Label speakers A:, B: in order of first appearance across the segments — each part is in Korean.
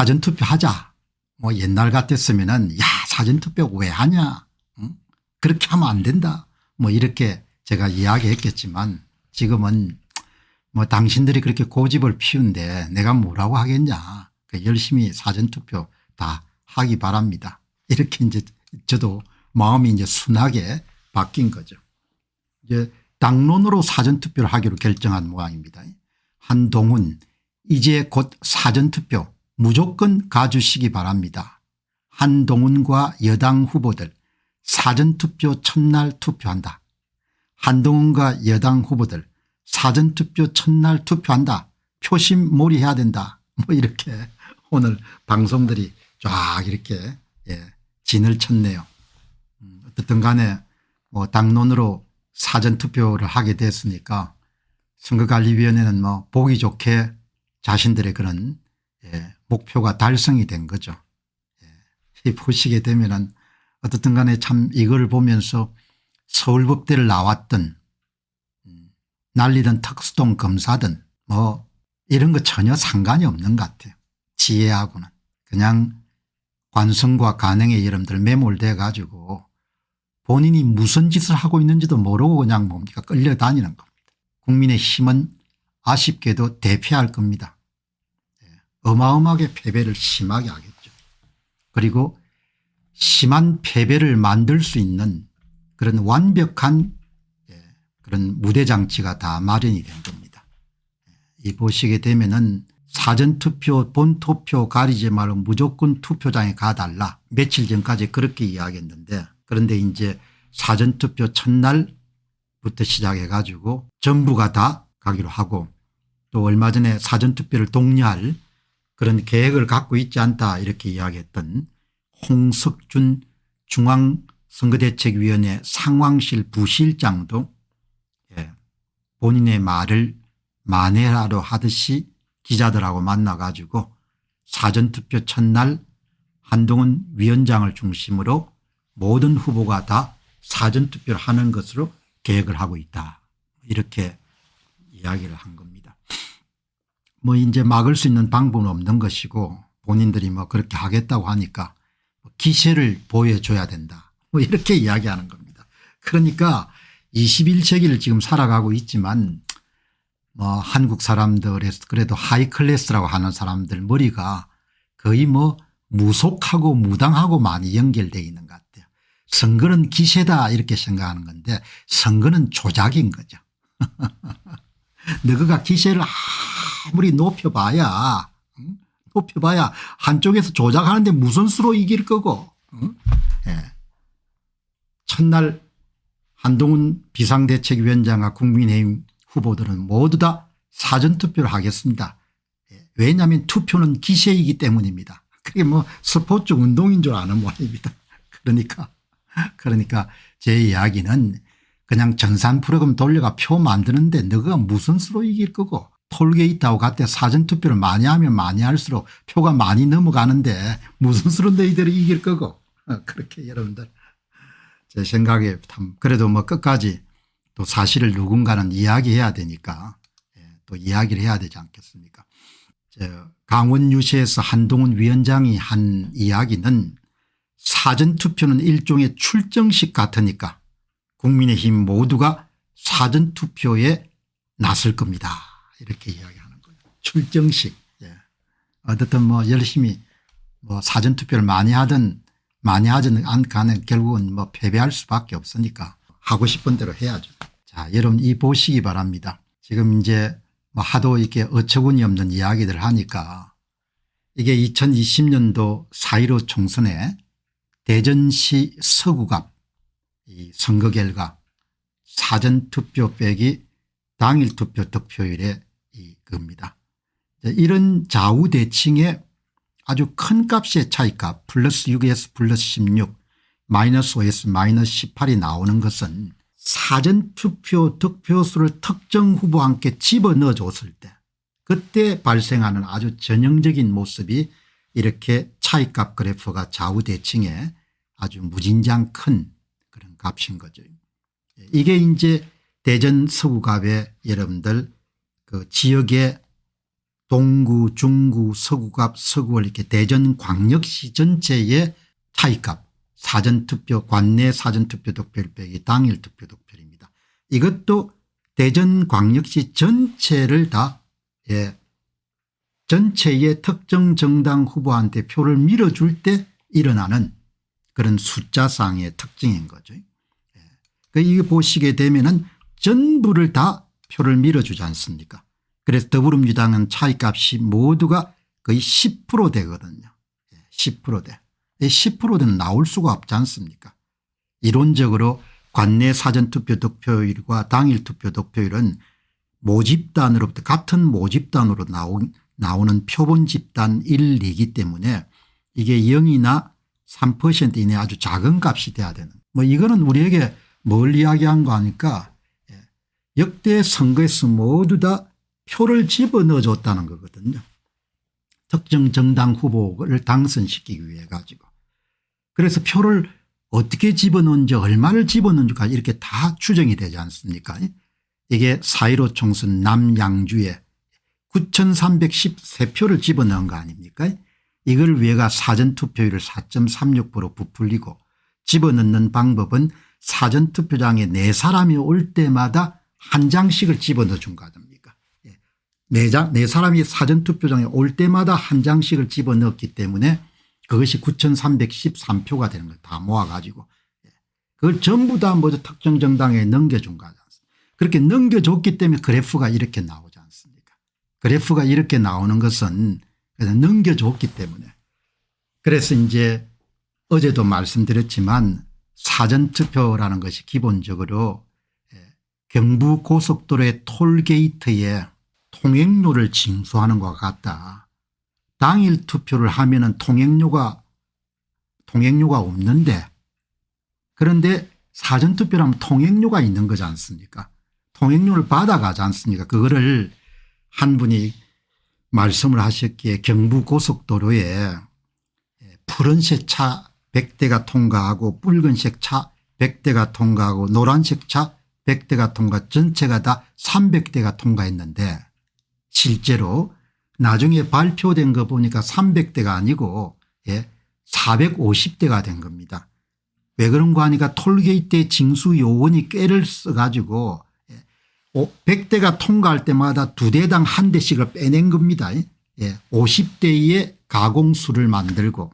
A: 사전투표 하자. 뭐 옛날 같았으면은 야 사전투표 왜 하냐. 응? 그렇게 하면 안 된다. 뭐 이렇게 제가 이야기했겠지만 지금은 뭐 당신들이 그렇게 고집을 피운데 내가 뭐라고 하겠냐. 열심히 사전투표 다 하기 바랍니다. 이렇게 이제 저도 마음이 이제 순하게 바뀐 거죠. 이제 당론으로 사전투표를 하기로 결정한 모양입니다. 한동훈 이제 곧 사전투표 무조건 가주시기 바랍니다. 한동훈과 여당 후보들 사전투표 첫날 투표한다. 한동훈과 여당 후보들 사전투표 첫날 투표한다. 표심몰이해야 된다. 뭐 이렇게 오늘 방송들이 쫙 이렇게 진을 쳤네요. 어떻든 간에 뭐 당론으로 사전투표를 하게 됐으니까 선거관리위원회는 뭐 보기 좋게 자신들의 그런 목표가 달성이 된 거죠. 보시게 되면은 어떻든 간에 참 이걸 보면서 서울법대를 나왔던 난리던 특수동 검사든 뭐 이런 거 전혀 상관이 없는 것 같아요. 지혜하고는 그냥 관성과 관행에 여러분들 매몰돼 가지고 본인이 무슨 짓을 하고 있는지도 모르고 그냥 뭡니까 끌려다니는 겁니다. 국민의힘은 아쉽게도 대패할 겁니다. 어마어마하게 패배를 심하게 하겠죠. 그리고 심한 패배를 만들 수 있는 그런 완벽한 그런 무대장치가 다 마련이 된 겁니다. 이 보시게 되면은 사전투표 본투표 가리지 말고 무조건 투표장에 가달라. 며칠 전까지 그렇게 이야기했는데 그런데 이제 사전투표 첫날부터 시작해 가지고 전부가 다 가기로 하고 또 얼마 전에 사전투표를 독려할 그런 계획을 갖고 있지 않다 이렇게 이야기했던 홍석준 중앙선거대책위원회 상황실 부실장도 본인의 말을 만회하려 하듯이 기자들하고 만나 가지고 사전투표 첫날 한동훈 위원장을 중심으로 모든 후보가 다 사전투표를 하는 것으로 계획을 하고 있다. 이렇게 이야기를 한 겁니다. 뭐 이제 막을 수 있는 방법은 없는 것이고 본인들이 뭐 그렇게 하겠다고 하니까 기세를 보여줘야 된다. 뭐 이렇게 이야기하는 겁니다. 그러니까 21세기를 지금 살아가고 있지만 뭐 한국 사람들에서 그래도 하이클래스라고 하는 사람들 머리가 거의 뭐 무속하고 무당하고 많이 연결되어 있는 것 같아요. 선거는 기세다 이렇게 생각하는 건데 선거는 조작인 거죠. 너가 기세를 아무리 높여봐야 한쪽에서 조작하는데 무슨 수로 이길 거고. 첫날 한동훈 비상대책위원장과 국민의힘 후보들은 모두 다 사전투표를 하겠습니다. 왜냐하면 투표는 기세이기 때문입니다. 그게 뭐 스포츠 운동인 줄 아는 모양입니다. 그러니까 제 이야기는 그냥 전산 프로그램 돌려가 표 만드는데 너가 무슨 수로 이길 거고 톨게이트하고 같아 사전투표를 많이 하면 많이 할수록 표가 많이 넘어가는데 무슨 수로 너희들이 이길 거고. 그렇게 여러분들 제 생각에 그래도 뭐 끝까지 또 사실을 누군가는 이야기해야 되니까 또 이야기를 해야 되지 않겠습니까. 강원유시에서 한동훈 위원장이 한 이야기는 사전투표는 일종의 출정식 같으니까 국민의힘 모두가 사전투표에 나설 겁니다. 이렇게 이야기하는 거예요. 출정식. 어떻든 뭐 열심히 뭐 사전투표를 많이 하든 않가는 결국은 뭐 패배할 수밖에 없으니까 하고 싶은 대로 해야죠. 자, 여러분 이 보시기 바랍니다. 지금 이제 뭐 하도 이렇게 어처구니 없는 이야기들 하니까 이게 2020년도 4.15 총선에 대전시 서구갑 이 선거 결과 사전투표 빼기 당일투표 득표율의 이겁니다. 이런 좌우대칭의 아주 큰 값의 차이값 플러스 6에서 플러스 16 마이너스 5에서 마이너스 18이 나오는 것은 사전투표 득표수를 특정 후보와 함께 집어넣어 줬을 때 그때 발생하는 아주 전형적인 모습이 이렇게 차이값 그래프가 좌우대칭에 아주 무진장 큰 그런 값인 거죠. 이게 이제 대전 서구갑의 여러분들 그 지역의 동구, 중구, 서구갑, 서구월 이렇게 대전광역시 전체의 차이값 사전투표 관내 사전투표 득표율 빼기 당일 투표 득표율입니다. 이것도 대전광역시 전체를 다 전체의 특정 정당 후보한테 표를 밀어줄 때 일어나는 그런 숫자상의 특징인 거죠. 이거 보시게 되면은 전부를 다 표를 밀어주지 않습니까? 그래서 더불어민주당은 차이값이 모두가 거의 10% 되거든요. 10% 돼. 10%는 나올 수가 없지 않습니까? 이론적으로 관내 사전투표 득표율과 당일 투표 득표율은 모집단으로부터 같은 모집단으로 나오는 표본 집단 1, 2이기 때문에 이게 0이나 3% 이내 아주 작은 값이 돼야 되는 뭐 이거는 우리에게 뭘 이야기한 거 아니까 역대 선거에서 모두 다 표를 집어넣어 줬다는 거거든요. 특정 정당 후보를 당선시키기 위해 가지고. 그래서 표를 어떻게 집어넣은지 얼마를 집어넣은지가 이렇게 다 추정이 되지 않습니까? 이게 4.15 총선 남양주에 9,313표를 집어넣은 거 아닙니까? 이걸 위해가 사전투표율을 4.36% 부풀리고 집어넣는 방법은 사전투표장에 4사람이 올 때마다 한 장씩을 집어넣어 준 거 아닙니까? 네 사람이 사전투표장에 올 때마다 한 장씩을 집어넣었기 때문에 그것이 9,313표가 되는 거예요. 다 모아가지고. 그걸 전부 다 모두 특정 정당에 넘겨준 거 아닙니까? 그렇게 넘겨줬기 때문에 그래프가 이렇게 나오지 않습니까? 그래프가 이렇게 나오는 것은 넘겨줬기 때문에. 그래서 이제 어제도 말씀드렸지만 사전투표라는 것이 기본적으로 경부고속도로의 톨게이트에 통행료를 징수하는 것과 같다. 당일 투표를 하면은 통행료가 없는데 그런데 사전투표를 하면 통행료가 있는 거지 않습니까? 통행료를 받아가지 않습니까? 그거를 한 분이 말씀을 하셨기에 경부고속도로에 푸른색 차 100대가 통과하고 붉은색 차 100대가 통과하고 노란색 차 100대가 통과 전체가 다 300대가 통과했는데 실제로 나중에 발표된 거 보니까 300대가 아니고 450대가 된 겁니다. 왜 그런가 하니까 톨게이트의 징수 요원이 꾀를 써가지고 100대가 통과할 때마다 2대당 1대씩을 빼낸 겁니다. 50대의 가공수를 만들고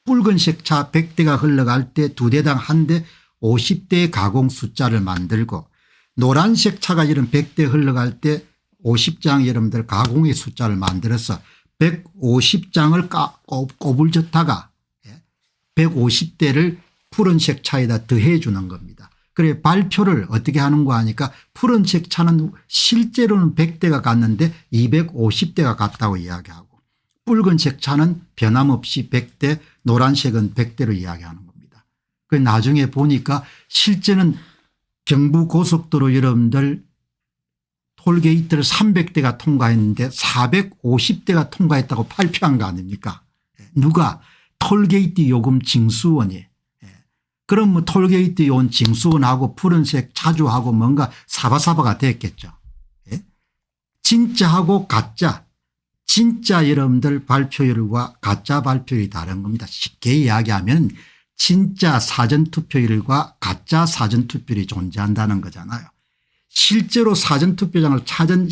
A: 붉은색 차 100대가 흘러갈 때 2대당 1대 50대의 가공 숫자를 만들고 노란색 차가 이런 100대 흘러갈 때 50장 여러분들 가공의 숫자를 만들어서 150장을 꼬불젓다가 150대를 푸른색 차에다 더해 주는 겁니다. 그래 발표를 어떻게 하는가 하니까 푸른색 차는 실제로는 100대가 갔는데 250대가 갔다고 이야기하고 붉은색 차는 변함없이 100대 노란색은 100대로 이야기하는 겁니다. 그 나중에 보니까 실제는 경부고속도로 여러분들 톨게이트를 300대가 통과했는데 450대가 통과했다고 발표한 거 아닙니까? 누가? 톨게이트 요금 징수원이. 그럼 뭐 톨게이트 요금 징수원하고 푸른색 차주하고 뭔가 사바사바가 됐겠죠. 진짜하고 가짜. 진짜 여러분들 발표율과 가짜 발표율이 다른 겁니다. 쉽게 이야기하면 진짜 사전투표율과 가짜 사전투표율이 존재한다는 거잖아요. 실제로 사전투표장을 찾은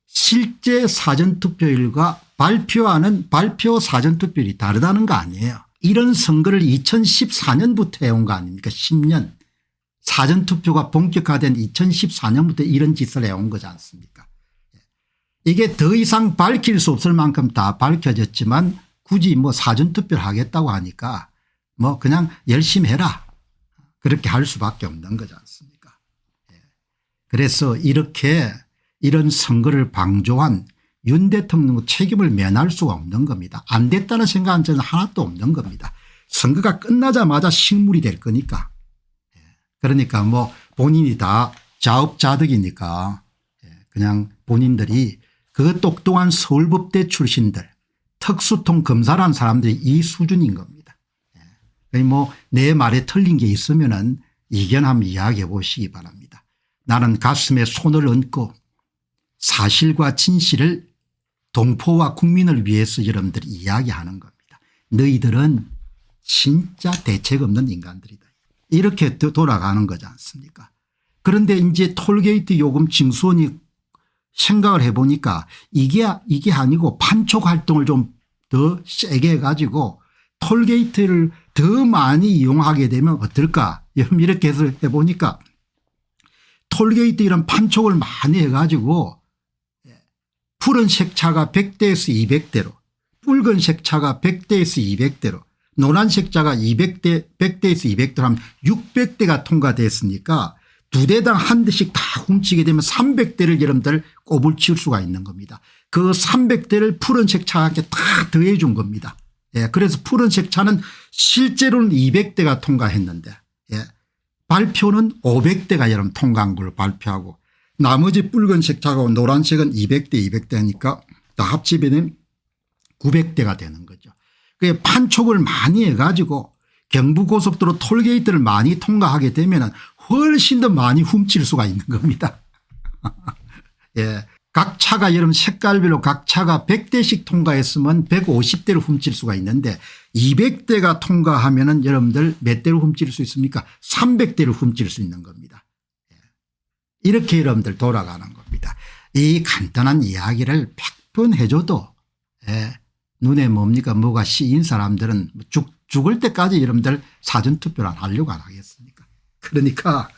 A: 실제 사전투표율과 발표하는 발표 사전투표율이 다르다는 거 아니에요. 이런 선거를 2014년부터 해온 거 아닙니까? 10년. 사전투표가 본격화된 2014년부터 이런 짓을 해온 거지 않습니까? 이게 더 이상 밝힐 수 없을 만큼 다 밝혀졌지만 굳이 뭐 사전투표를 하겠다고 하니까 뭐 그냥 열심히 해라. 그렇게 할 수밖에 없는 거지 않습니까? 그래서 이렇게 이런 선거를 방조한 윤 대통령 책임을 면할 수가 없는 겁니다. 안 됐다는 생각은 저는 하나도 없는 겁니다. 선거가 끝나자마자 실물이 될 거니까. 그러니까 뭐 본인이 다 자업자득이니까 그냥 본인들이 그 똑똑한 서울법대 출신들 특수통 검사라는 사람들이 이 수준인 겁니다. 뭐 내 말에 틀린 게 있으면은 이견 한번 이야기해 보시기 바랍니다. 나는 가슴에 손을 얹고 사실과 진실을 동포와 국민을 위해서 여러분들이 이야기하는 겁니다. 너희들은 진짜 대책 없는 인간들이다. 이렇게 돌아가는 거지 않습니까? 그런데 이제 톨게이트 요금 징수원이 생각을 해보니까 이게 아니고 판촉 활동을 좀 더 세게 해가지고 톨게이트를 더 많이 이용하게 되면 어떨까? 여러분 이렇게 해서 해보니까 톨게이트 이런 판촉을 많이 해가지고 푸른색 차가 100대에서 200대로 붉은색 차가 100대에서 200대로 노란색 차가 100대에서 200대로 하면 600대가 통과됐으니까 두 대당 한 대씩 다 훔치게 되면 300대를 여러분들 꼽을 치울 수가 있는 겁니다. 그 300대를 푸른색 차한테 다 더해 준 겁니다. 예, 그래서 푸른색 차는 실제로는 200대가 통과했는데 예, 발표는 500대가 여러분 통과한 걸 발표하고 나머지 붉은색 차하고 노란색은 200대 200대 하니까 다 합치면 900대가 되는 거죠. 그게 판촉을 많이 해가지고 경부고속도로 톨게이트를 많이 통과하게 되면 훨씬 더 많이 훔칠 수가 있는 겁니다. 예. 각 차가 여러분 색깔별로 각 차가 100대씩 통과했으면 150대를 훔칠 수가 있는데 200대가 통과하면은 여러분들 몇 대를 훔칠 수 있습니까? 300대를 훔칠 수 있는 겁니다. 이렇게 여러분들 돌아가는 겁니다. 이 간단한 이야기를 100번 해줘도 예, 눈에 뭡니까 뭐가 씌인 사람들은 죽을 때까지 여러분들 사전투표를 안 하려고 안 하겠습니까? 그러니까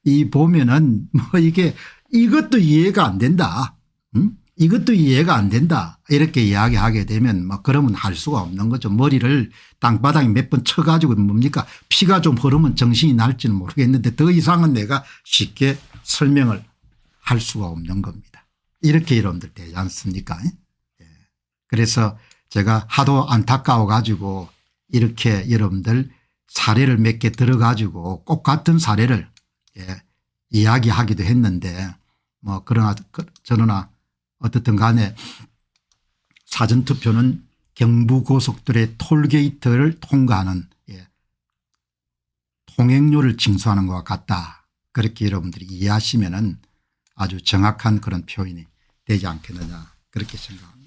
A: 이 보면은 뭐 이게 이것도 이해가 안 된다. 이것도 이해가 안 된다. 이렇게 이야기하게 되면 뭐 그러면 할 수가 없는 거죠. 머리를 땅바닥에 몇 번 쳐가지고 뭡니까 피가 좀 흐르면 정신이 날지는 모르겠는데 더 이상은 내가 쉽게 설명을 할 수가 없는 겁니다. 이렇게 여러분들 되지 않습니까? 예. 그래서 제가 하도 안타까워 가지고 이렇게 여러분들 사례를 몇 개 들어 가지고 꼭 같은 사례를 예, 이야기하기도 했는데 뭐 그러나 어떻든 간에 사전투표는 경부고속도로의 톨게이트를 통과하는 예, 통행료를 징수하는 것과 같다. 그렇게 여러분들이 이해하시면은 아주 정확한 그런 표현이 되지 않겠느냐 그렇게 생각합니다.